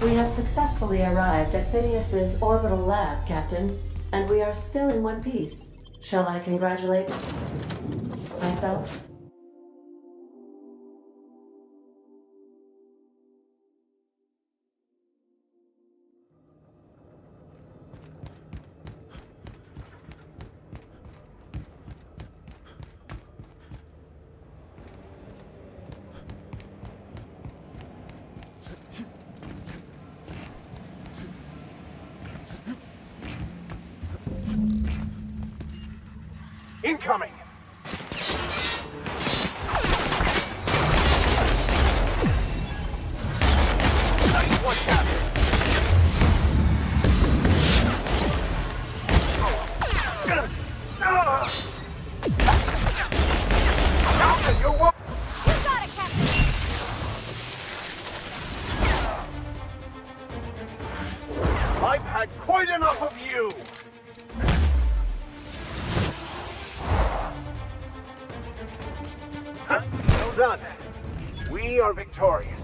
We have successfully arrived at Phineas's orbital lab, Captain, and we are still in one piece. Shall I congratulate myself? Incoming! Nice one, Captain! Captain, you're what? You got it, Captain! I've had quite enough of you! Well done. We are victorious.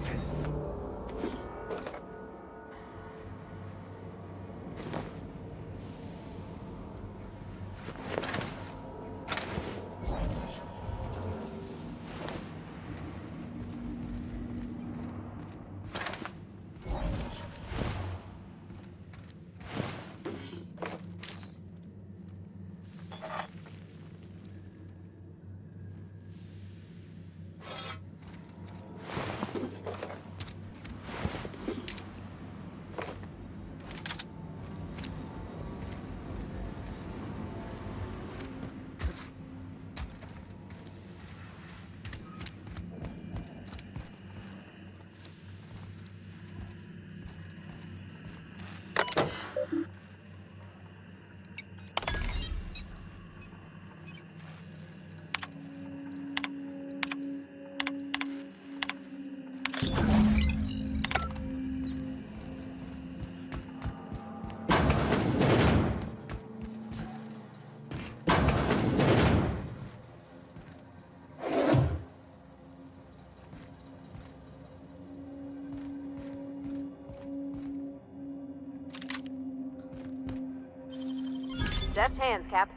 Deft hands, Cap.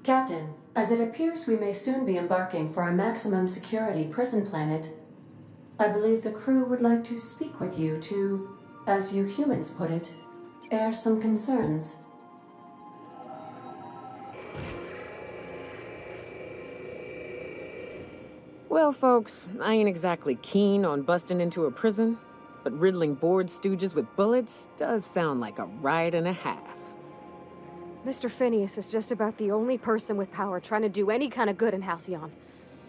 Captain, as it appears we may soon be embarking for a maximum security prison planet, I believe the crew would like to speak with you to, as you humans put it, air some concerns. Well, folks, I ain't exactly keen on busting into a prison, but riddling bored stooges with bullets does sound like a ride and a half. Mr. Phineas is just about the only person with power trying to do any kind of good in Halcyon.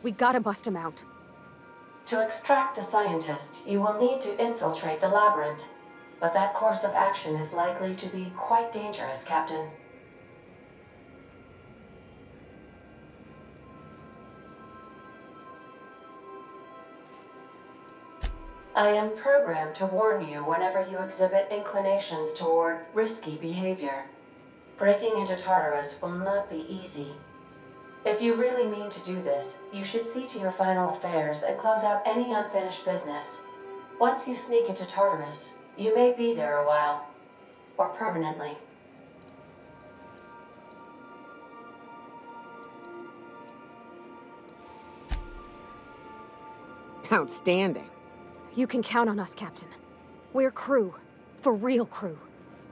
We gotta bust him out. To extract the scientist, you will need to infiltrate the labyrinth, but that course of action is likely to be quite dangerous, Captain. I am programmed to warn you whenever you exhibit inclinations toward risky behavior. Breaking into Tartarus will not be easy. If you really mean to do this, you should see to your final affairs and close out any unfinished business. Once you sneak into Tartarus, you may be there a while, or permanently. Outstanding. You can count on us, Captain. We're crew. For real crew.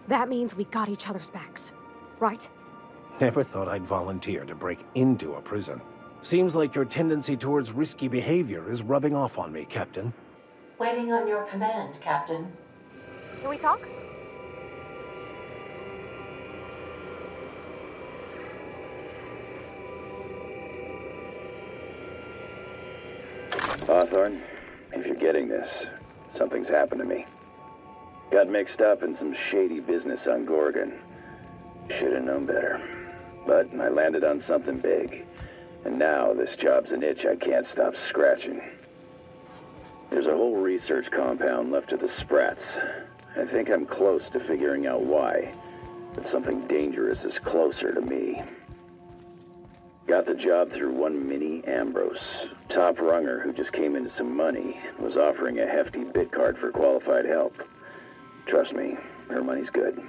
That means we got each other's backs. Right? Never thought I'd volunteer to break into a prison. Seems like your tendency towards risky behavior is rubbing off on me, Captain. Waiting on your command, Captain. Can we talk? Hawthorne, if you're getting this, something's happened to me. Got mixed up in some shady business on Gorgon. Should've known better. But I landed on something big. And now this job's an itch I can't stop scratching. There's a whole research compound left of the Sprats. I think I'm close to figuring out why. But something dangerous is closer to me. Got the job through one Minnie Ambrose. Top runger who just came into some money, was offering a hefty bid card for qualified help. Trust me, her money's good.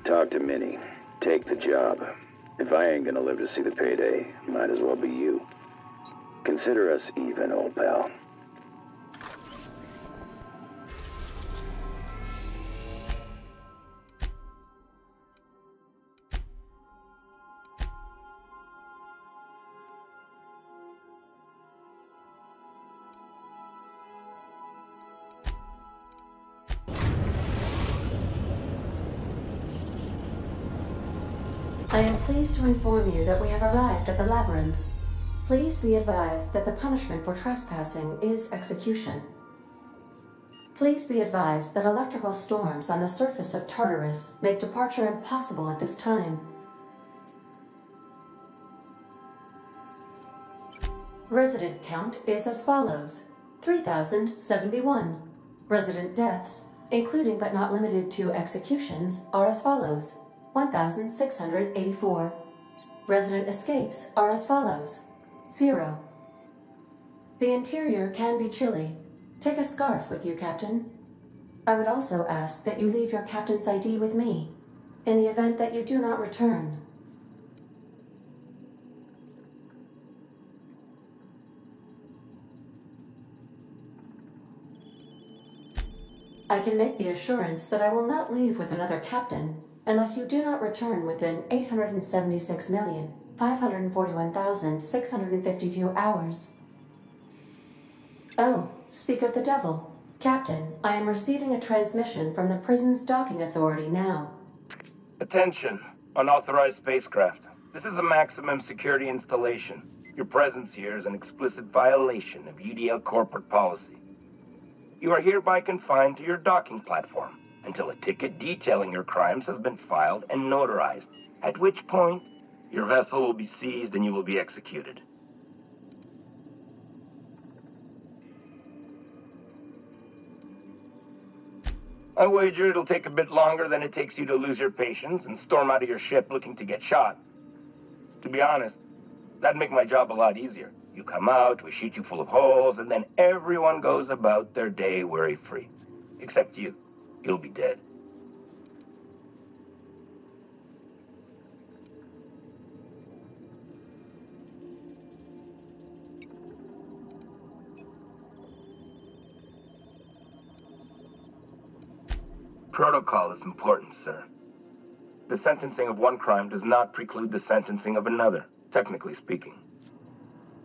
Talk to Minnie. Take the job. If I ain't gonna live to see the payday, might as well be you. Consider us even, old pal. I am pleased to inform you that we have arrived at the labyrinth. Please be advised that the punishment for trespassing is execution. Please be advised that electrical storms on the surface of Tartarus make departure impossible at this time. Resident count is as follows: 3,071. Resident deaths, including but not limited to executions, are as follows: 1,684. Resident escapes are as follows: 0. The interior can be chilly. Take a scarf with you, Captain. I would also ask that you leave your captain's ID with me, in the event that you do not return. I can make the assurance that I will not leave with another captain unless you do not return within 876,541,652 hours. Oh, speak of the devil. Captain, I am receiving a transmission from the prison's docking authority now. Attention, unauthorized spacecraft. This is a maximum security installation. Your presence here is an explicit violation of UDL corporate policy. You are hereby confined to your docking platform until a ticket detailing your crimes has been filed and notarized, at which point your vessel will be seized and you will be executed. I wager it'll take a bit longer than it takes you to lose your patience and storm out of your ship looking to get shot. To be honest, that'd make my job a lot easier. You come out, we shoot you full of holes, and then everyone goes about their day worry-free. Except you. You'll be dead. Protocol is important, sir. The sentencing of one crime does not preclude the sentencing of another, technically speaking.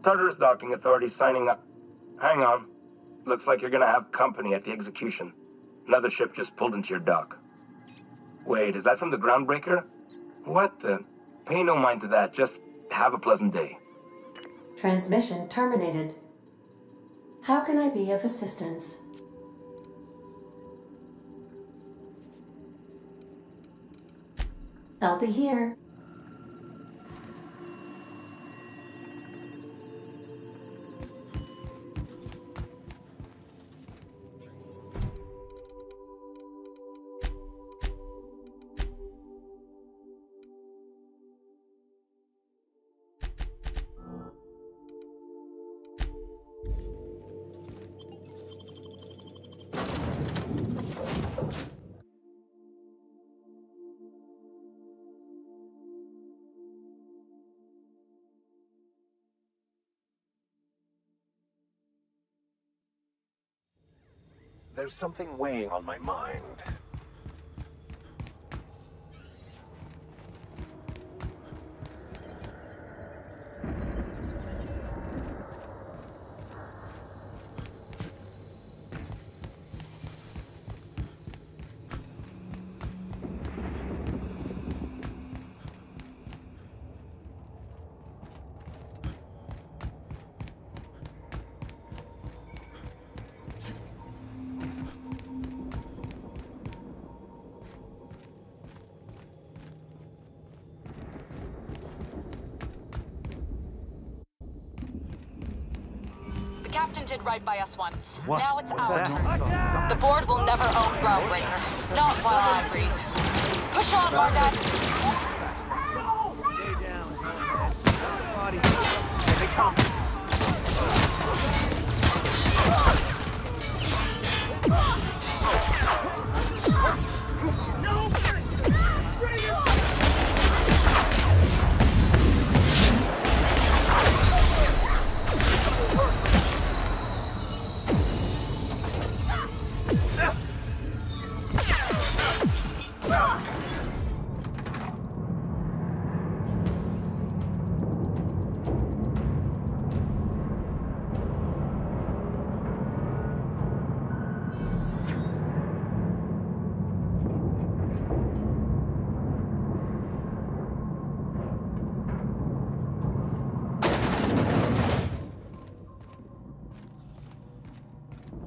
Tartarus Docking Authority signing up. Hang on. Looks like you're gonna have company at the execution. Another ship just pulled into your dock. Wait, is that from the Groundbreaker? What the? Pay no mind to that, just have a pleasant day. Transmission terminated. How can I be of assistance? I'll be here. there's something weighing on my mind. The captain did right by us once. What? Now it's What's our that? turn. The board will never own Groundbreaker. Not while I breathe. Push on, Margot. Stay down, hellhead. Body. Here they come.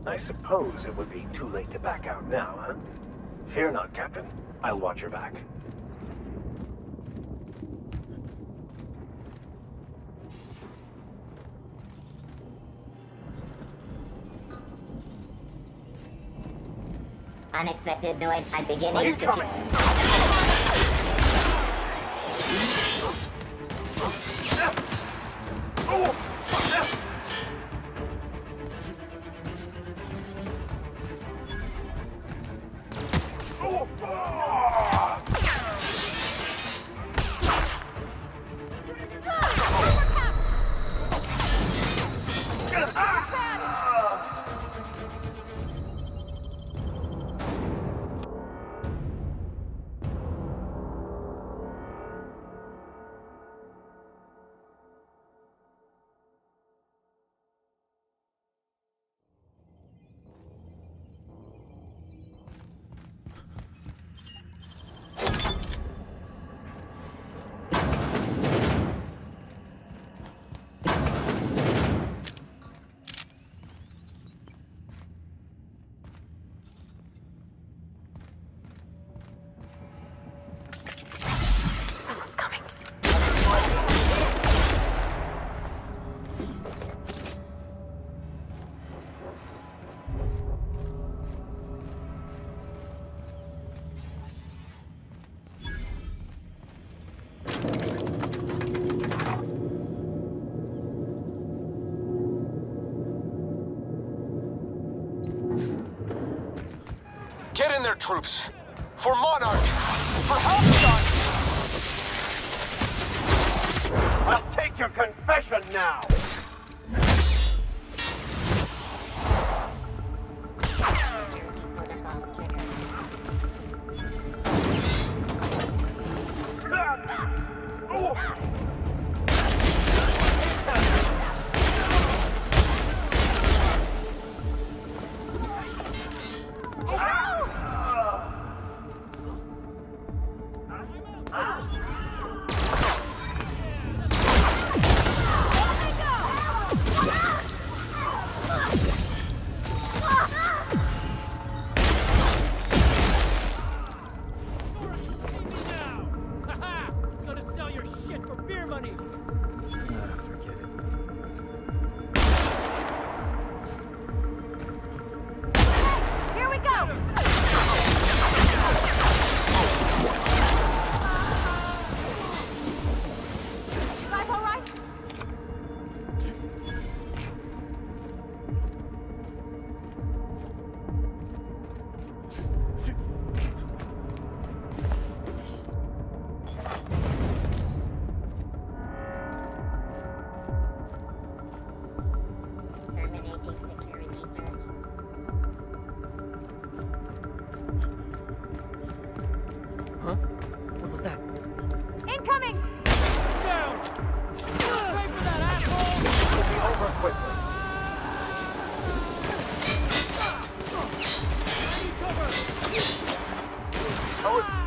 I suppose it would be too late to back out now, huh? Fear not, Captain. I'll watch your back. Unexpected noise at beginning. He's coming! Get in there, troops! For Monarch! For Halcyon! I'll take your confession now!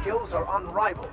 skills are unrivaled.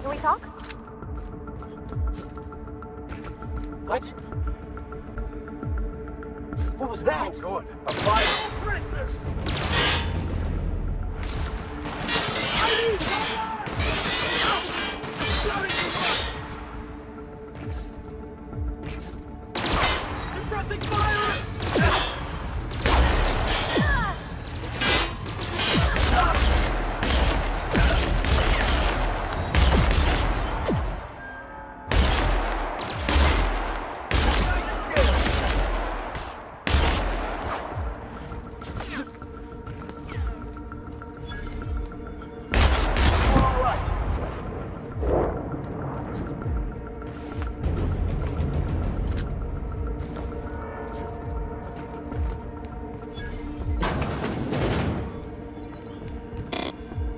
Can we talk? What? What was that? Oh, good. A fire. Prisoners! Suppressing fire!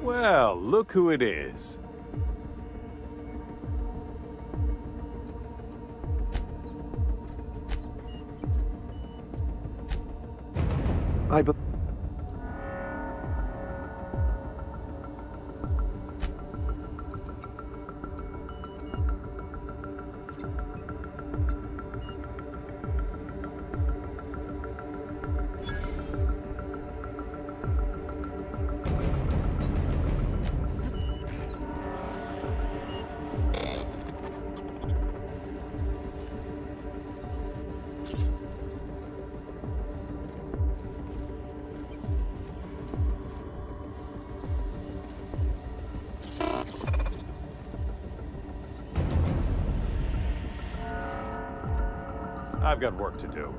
Well, look who it is. I've got work to do.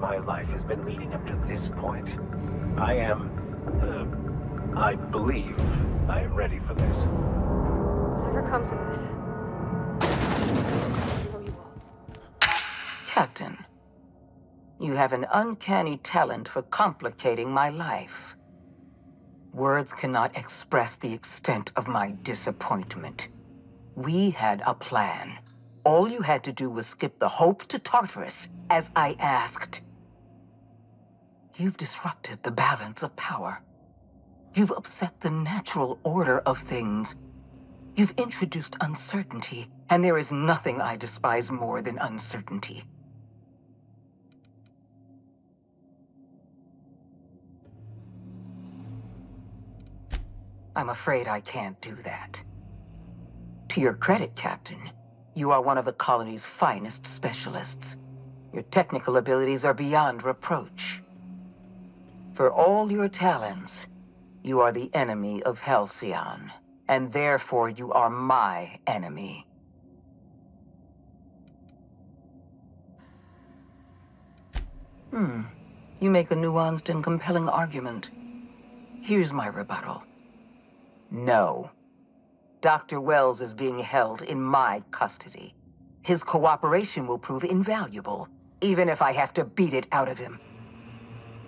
my life has been leading up to this point. I believe I am ready for this. Whatever comes of this. I know you will. Captain, you have an uncanny talent for complicating my life. Words cannot express the extent of my disappointment. We had a plan. All you had to do was skip the Hope to Tartarus, as I asked. You've disrupted the balance of power. You've upset the natural order of things. You've introduced uncertainty, and there is nothing I despise more than uncertainty. I'm afraid I can't do that. To your credit, Captain, you are one of the colony's finest specialists. Your technical abilities are beyond reproach. For all your talents, you are the enemy of Halcyon, and therefore you are my enemy. You make a nuanced and compelling argument. Here's my rebuttal. No. Dr. Wells is being held in my custody. His cooperation will prove invaluable, even if I have to beat it out of him.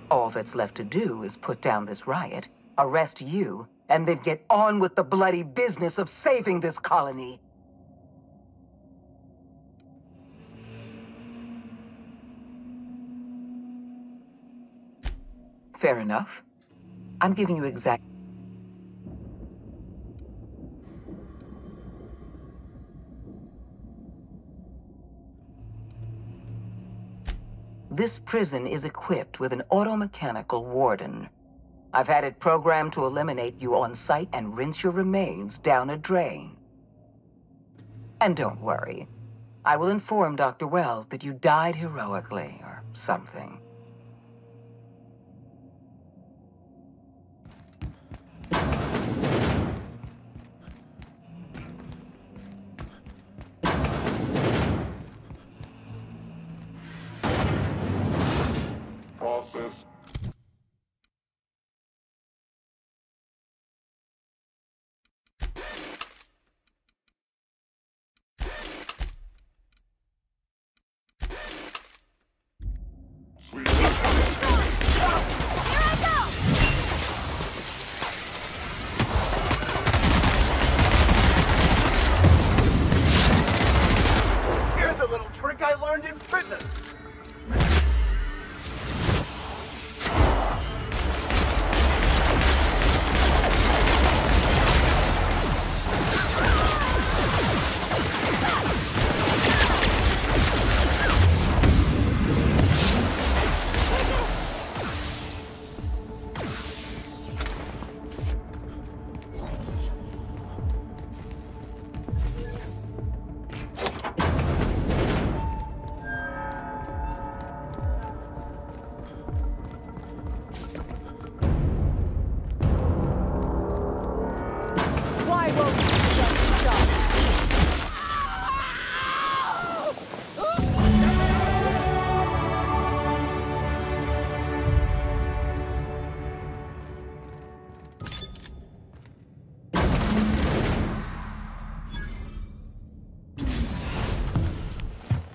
All that's left to do is put down this riot, arrest you, and then get on with the bloody business of saving this colony. Fair enough. I'm giving you exact... This prison is equipped with an automechanical warden. I've had it programmed to eliminate you on sight and rinse your remains down a drain. And don't worry. I will inform Dr. Wells that you died heroically, or something. Process. Sweet. Here I go! Here's a little trick I learned in prison.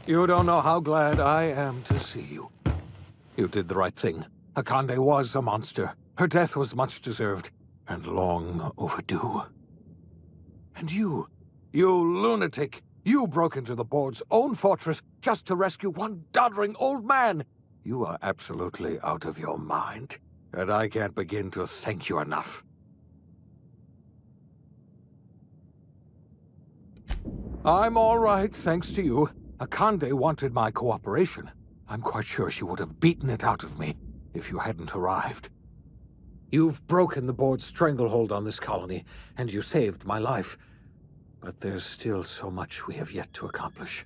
You don't know how glad I am to see you. You did the right thing. Akande was a monster. Her death was much deserved, and long overdue. And you lunatic, you broke into the board's own fortress just to rescue one doddering old man. You are absolutely out of your mind, and I can't begin to thank you enough. I'm all right, thanks to you. Akande wanted my cooperation. I'm quite sure she would have beaten it out of me if you hadn't arrived. You've broken the board's stranglehold on this colony, and you saved my life. But there's still so much we have yet to accomplish.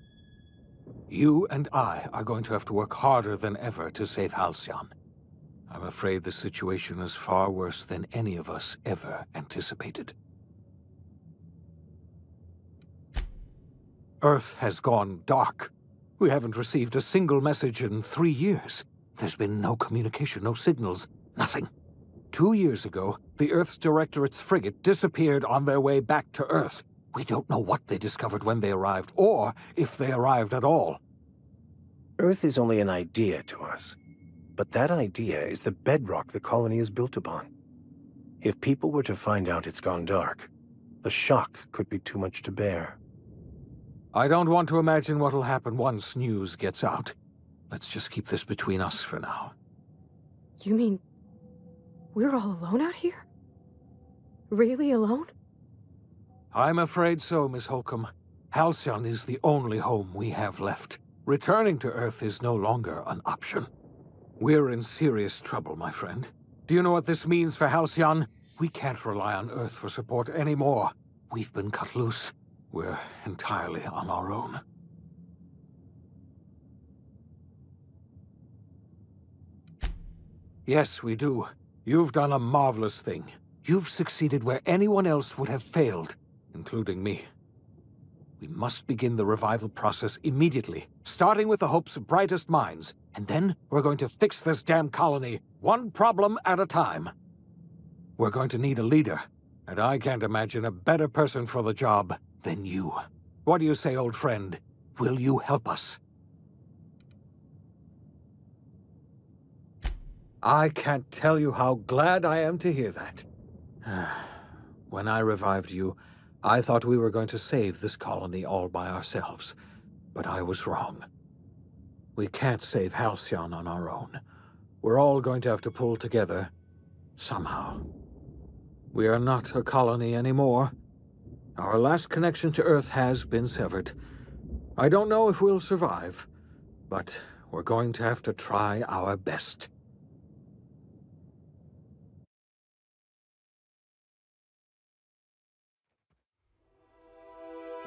You and I are going to have to work harder than ever to save Halcyon. I'm afraid the situation is far worse than any of us ever anticipated. Earth has gone dark. We haven't received a single message in 3 years. There's been no communication, no signals, nothing. 2 years ago, the Earth's Directorate's frigate disappeared on their way back to Earth. We don't know what they discovered when they arrived, or if they arrived at all. Earth is only an idea to us. But that idea is the bedrock the colony is built upon. If people were to find out it's gone dark, the shock could be too much to bear. I don't want to imagine what'll happen once news gets out. Let's just keep this between us for now. You mean we're all alone out here? Really alone? I'm afraid so, Miss Holcomb. Halcyon is the only home we have left. Returning to Earth is no longer an option. We're in serious trouble, my friend. Do you know what this means for Halcyon? We can't rely on Earth for support anymore. We've been cut loose. We're entirely on our own. Yes, we do. You've done a marvelous thing. You've succeeded where anyone else would have failed, including me. We must begin the revival process immediately, starting with the Hope's brightest minds, and then we're going to fix this damn colony, one problem at a time. We're going to need a leader, and I can't imagine a better person for the job than you. What do you say, old friend? Will you help us? I can't tell you how glad I am to hear that. When I revived you, I thought we were going to save this colony all by ourselves, but I was wrong. We can't save Halcyon on our own. We're all going to have to pull together, somehow. We are not a colony anymore. Our last connection to Earth has been severed. I don't know if we'll survive, but we're going to have to try our best.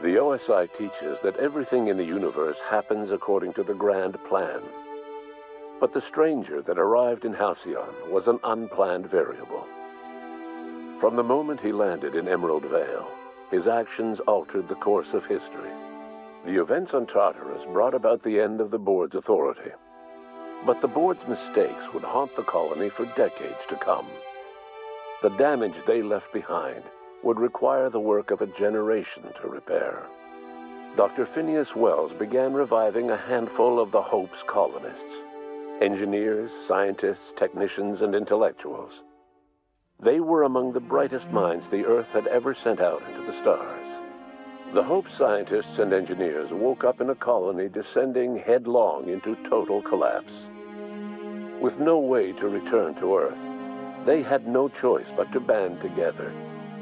The OSI teaches that everything in the universe happens according to the grand plan. But the stranger that arrived in Halcyon was an unplanned variable. From the moment he landed in Emerald Vale, his actions altered the course of history. The events on Tartarus brought about the end of the board's authority. But the board's mistakes would haunt the colony for decades to come. The damage they left behind would require the work of a generation to repair. Dr. Phineas Wells began reviving a handful of the Hope's colonists. Engineers, scientists, technicians, and intellectuals. They were among the brightest minds the Earth had ever sent out into the stars. The Hope scientists and engineers woke up in a colony descending headlong into total collapse. With no way to return to Earth, they had no choice but to band together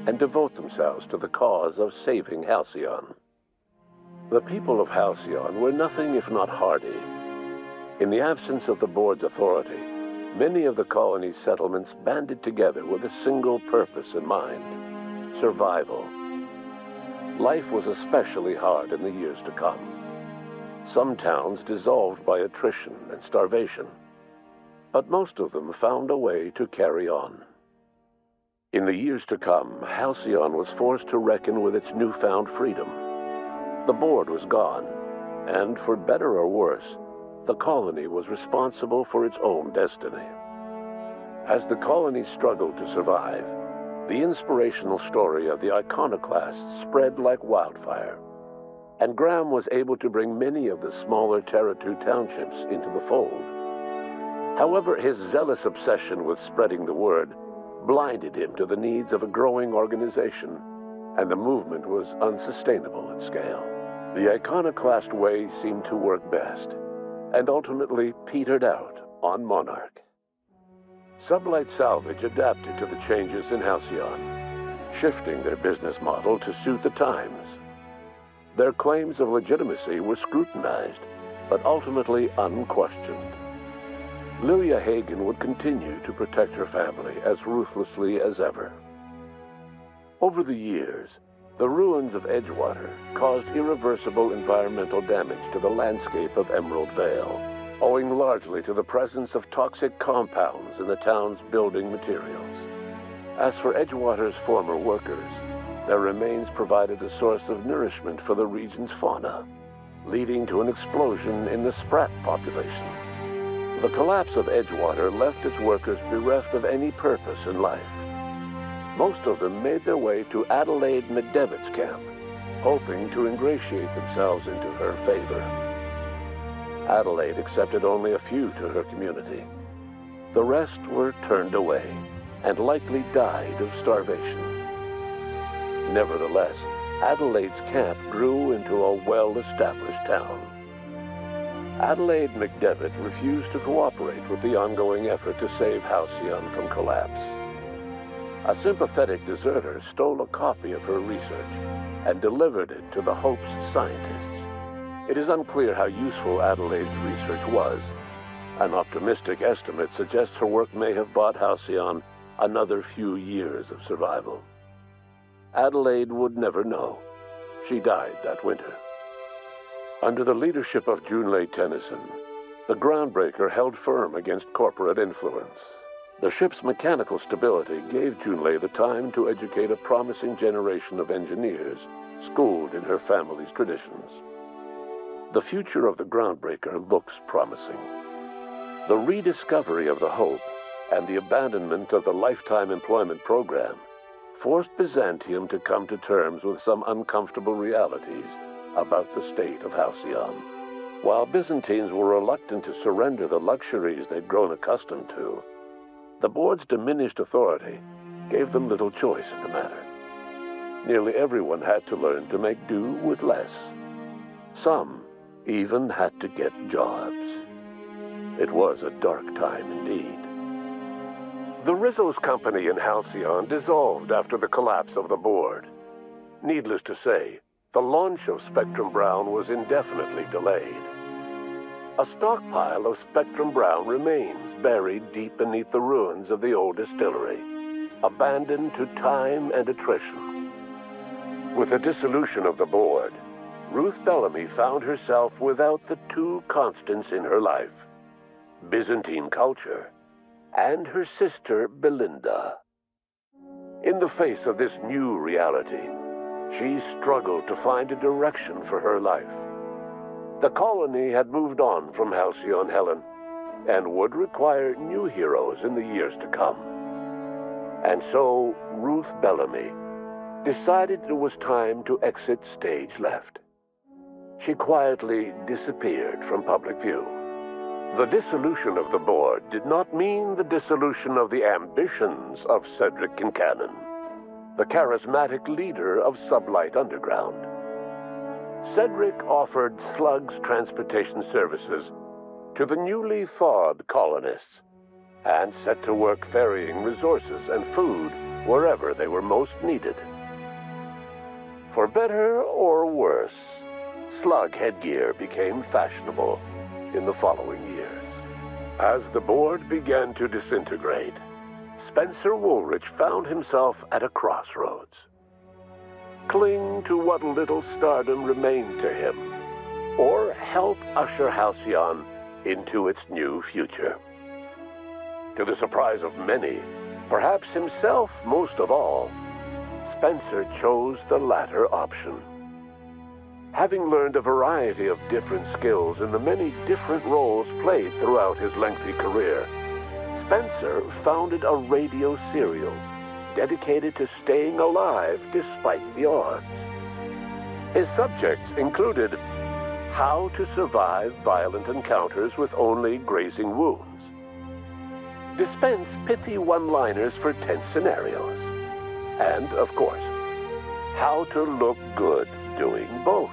and devote themselves to the cause of saving Halcyon. The people of Halcyon were nothing if not hardy. In the absence of the board's authority, many of the colony's settlements banded together with a single purpose in mind: survival. Life was especially hard in the years to come. Some towns dissolved by attrition and starvation, but most of them found a way to carry on. In the years to come, Halcyon was forced to reckon with its newfound freedom. The board was gone, and for better or worse, the colony was responsible for its own destiny. As the colony struggled to survive, the inspirational story of the iconoclasts spread like wildfire, and Graham was able to bring many of the smaller Terra-2 townships into the fold. However, his zealous obsession with spreading the word blinded him to the needs of a growing organization, and the movement was unsustainable at scale. The iconoclast way seemed to work best, and ultimately petered out on Monarch. Sublight Salvage adapted to the changes in Halcyon, shifting their business model to suit the times. Their claims of legitimacy were scrutinized, but ultimately unquestioned. Lilia Hagen would continue to protect her family as ruthlessly as ever. Over the years, the ruins of Edgewater caused irreversible environmental damage to the landscape of Emerald Vale, owing largely to the presence of toxic compounds in the town's building materials. As for Edgewater's former workers, their remains provided a source of nourishment for the region's fauna, leading to an explosion in the sprat population. The collapse of Edgewater left its workers bereft of any purpose in life. Most of them made their way to Adelaide McDevitt's camp, hoping to ingratiate themselves into her favor. Adelaide accepted only a few to her community. The rest were turned away and likely died of starvation. Nevertheless, Adelaide's camp grew into a well-established town. Adelaide McDevitt refused to cooperate with the ongoing effort to save Halcyon from collapse. A sympathetic deserter stole a copy of her research and delivered it to the Hope's scientists. It is unclear how useful Adelaide's research was. An optimistic estimate suggests her work may have bought Halcyon another few years of survival. Adelaide would never know. She died that winter. Under the leadership of Junlei Tennyson, the Groundbreaker held firm against corporate influence. The ship's mechanical stability gave Junlei the time to educate a promising generation of engineers, schooled in her family's traditions. The future of the Groundbreaker looks promising. The rediscovery of the Hope and the abandonment of the lifetime employment program forced Byzantium to come to terms with some uncomfortable realities about the state of Halcyon. While Byzantines were reluctant to surrender the luxuries they'd grown accustomed to, the board's diminished authority gave them little choice in the matter. Nearly everyone had to learn to make do with less. Some even had to get jobs. It was a dark time indeed. The Rizzo's company in Halcyon dissolved after the collapse of the board. Needless to say, the launch of Spectrum Brown was indefinitely delayed. A stockpile of Spectrum Brown remains buried deep beneath the ruins of the old distillery, abandoned to time and attrition. With the dissolution of the board, Ruth Bellamy found herself without the two constants in her life: Byzantine culture and her sister Belinda. In the face of this new reality, she struggled to find a direction for her life. The colony had moved on from Halcyon Helen and would require new heroes in the years to come. And so Ruth Bellamy decided it was time to exit stage left. She quietly disappeared from public view. The dissolution of the board did not mean the dissolution of the ambitions of Cedric Kincannon, the charismatic leader of Sublight Underground. Cedric offered Slug's transportation services to the newly thawed colonists and set to work ferrying resources and food wherever they were most needed. For better or worse, Slug headgear became fashionable in the following years. As the board began to disintegrate, Spencer Woolrich found himself at a crossroads. Cling to what little stardom remained to him, or help usher Halcyon into its new future. To the surprise of many, perhaps himself most of all, Spencer chose the latter option. Having learned a variety of different skills in the many different roles played throughout his lengthy career, Spencer founded a radio serial dedicated to staying alive despite the odds. His subjects included how to survive violent encounters with only grazing wounds, dispense pithy one-liners for tense scenarios, and, of course, how to look good doing both.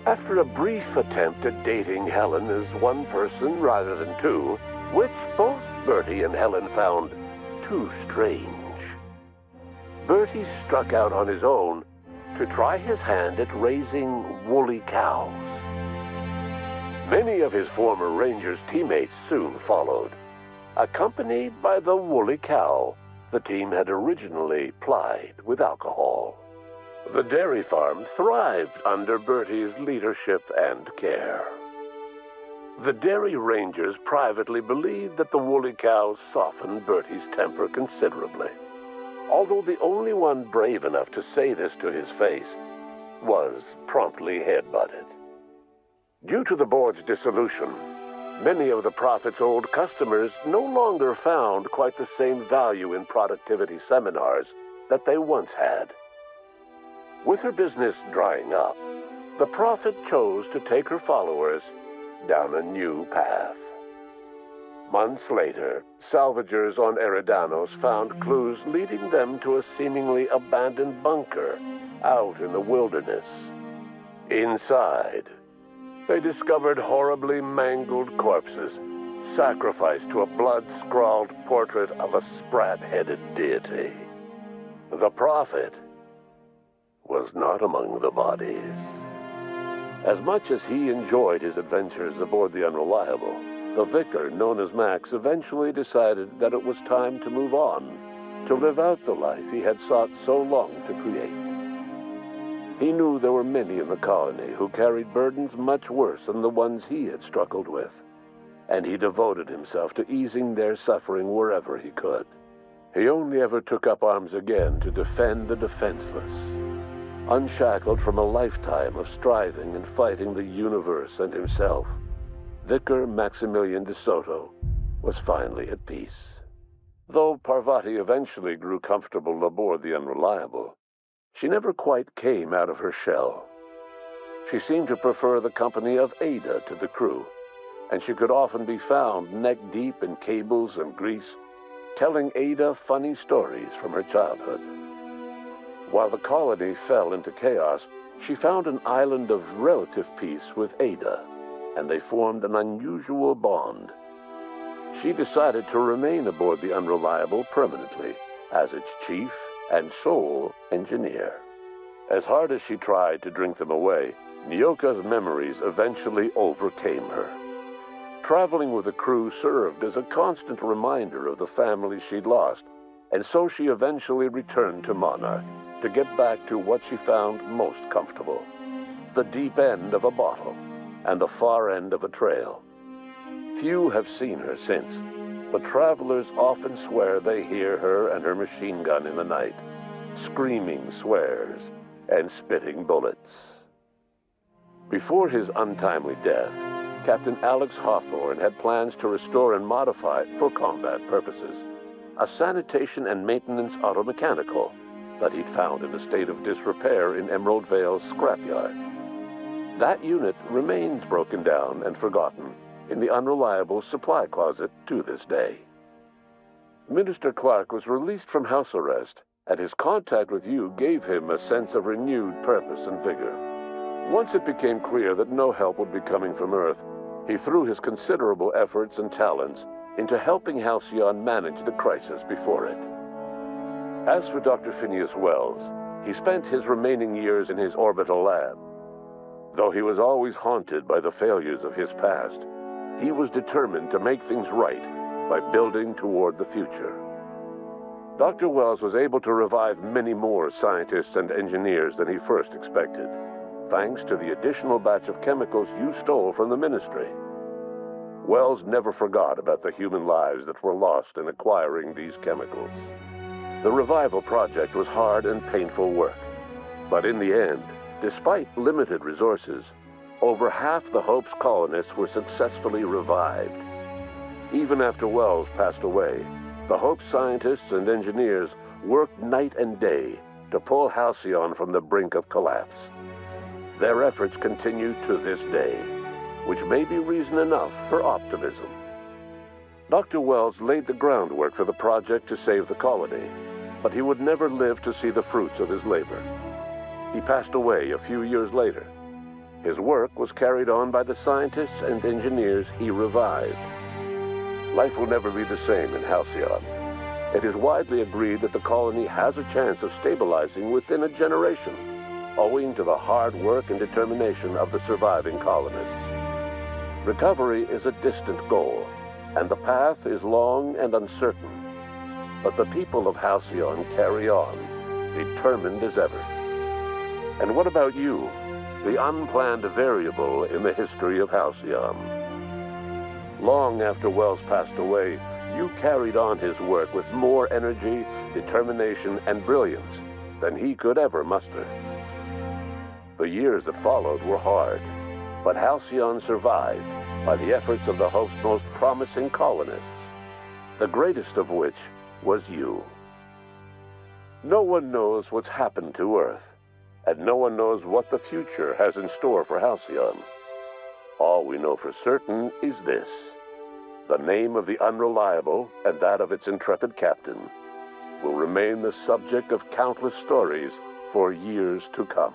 After a brief attempt at dating Helen as one person rather than two, which both Bertie and Helen found too strange, Bertie struck out on his own to try his hand at raising woolly cows. Many of his former Rangers teammates soon followed, accompanied by the woolly cow the team had originally plied with alcohol. The dairy farm thrived under Bertie's leadership and care. The Dairy Rangers privately believed that the woolly cows softened Bertie's temper considerably, although the only one brave enough to say this to his face was promptly headbutted. Due to the board's dissolution, Many of the Prophet's old customers no longer found quite the same value in productivity seminars that they once had. With her business drying up, the Prophet chose to take her followers down a new path. Months later, salvagers on Eridanos found clues leading them to a seemingly abandoned bunker out in the wilderness. Inside, they discovered horribly mangled corpses, sacrificed to a blood-scrawled portrait of a sprat-headed deity. The Prophet was not among the bodies. As much as he enjoyed his adventures aboard the Unreliable, the vicar, known as Max, eventually decided that it was time to move on, to live out the life he had sought so long to create. He knew there were many in the colony who carried burdens much worse than the ones he had struggled with, and he devoted himself to easing their suffering wherever he could. He only ever took up arms again to defend the defenseless. Unshackled from a lifetime of striving and fighting the universe and himself, Vicar Maximilian de Soto was finally at peace. Though Parvati eventually grew comfortable aboard the Unreliable, she never quite came out of her shell. She seemed to prefer the company of Ada to the crew, and she could often be found neck-deep in cables and grease, telling Ada funny stories from her childhood. While the colony fell into chaos, she found an island of relative peace with Ada, and they formed an unusual bond. She decided to remain aboard the Unreliable permanently as its chief and sole engineer. As hard as she tried to drink them away, Nyoka's memories eventually overcame her. Traveling with the crew served as a constant reminder of the family she'd lost, and so she eventually returned to Monarch to get back to what she found most comfortable: the deep end of a bottle and the far end of a trail. Few have seen her since, but travelers often swear they hear her and her machine gun in the night, screaming swears and spitting bullets. Before his untimely death, Captain Alex Hawthorne had plans to restore and modify, for combat purposes, a sanitation and maintenance automechanical that he'd found in a state of disrepair in Emerald Vale's scrapyard. That unit remains broken down and forgotten in the Unreliable supply closet to this day. Minister Clark was released from house arrest, and his contact with you gave him a sense of renewed purpose and vigor. Once it became clear that no help would be coming from Earth, he threw his considerable efforts and talents into helping Halcyon manage the crisis before it. As for Dr. Phineas Wells, he spent his remaining years in his orbital lab. Though he was always haunted by the failures of his past, he was determined to make things right by building toward the future. Dr. Wells was able to revive many more scientists and engineers than he first expected, thanks to the additional batch of chemicals you stole from the Ministry. Wells never forgot about the human lives that were lost in acquiring these chemicals. The revival project was hard and painful work, but in the end, despite limited resources, over half the Hope's colonists were successfully revived. Even after Wells passed away, the Hope scientists and engineers worked night and day to pull Halcyon from the brink of collapse. Their efforts continue to this day, which may be reason enough for optimism. Dr. Wells laid the groundwork for the project to save the colony, but he would never live to see the fruits of his labor. He passed away a few years later. His work was carried on by the scientists and engineers he revived. Life will never be the same in Halcyon. It is widely agreed that the colony has a chance of stabilizing within a generation, owing to the hard work and determination of the surviving colonists. Recovery is a distant goal, and the path is long and uncertain. But the people of Halcyon carry on, determined as ever. And what about you, the unplanned variable in the history of Halcyon? Long after Wells passed away, you carried on his work with more energy, determination, and brilliance than he could ever muster. The years that followed were hard, but Halcyon survived, by the efforts of the host's most promising colonists, the greatest of which was you. No one knows what's happened to Earth, and no one knows what the future has in store for Halcyon. All we know for certain is this: the name of the Unreliable and that of its intrepid captain will remain the subject of countless stories for years to come.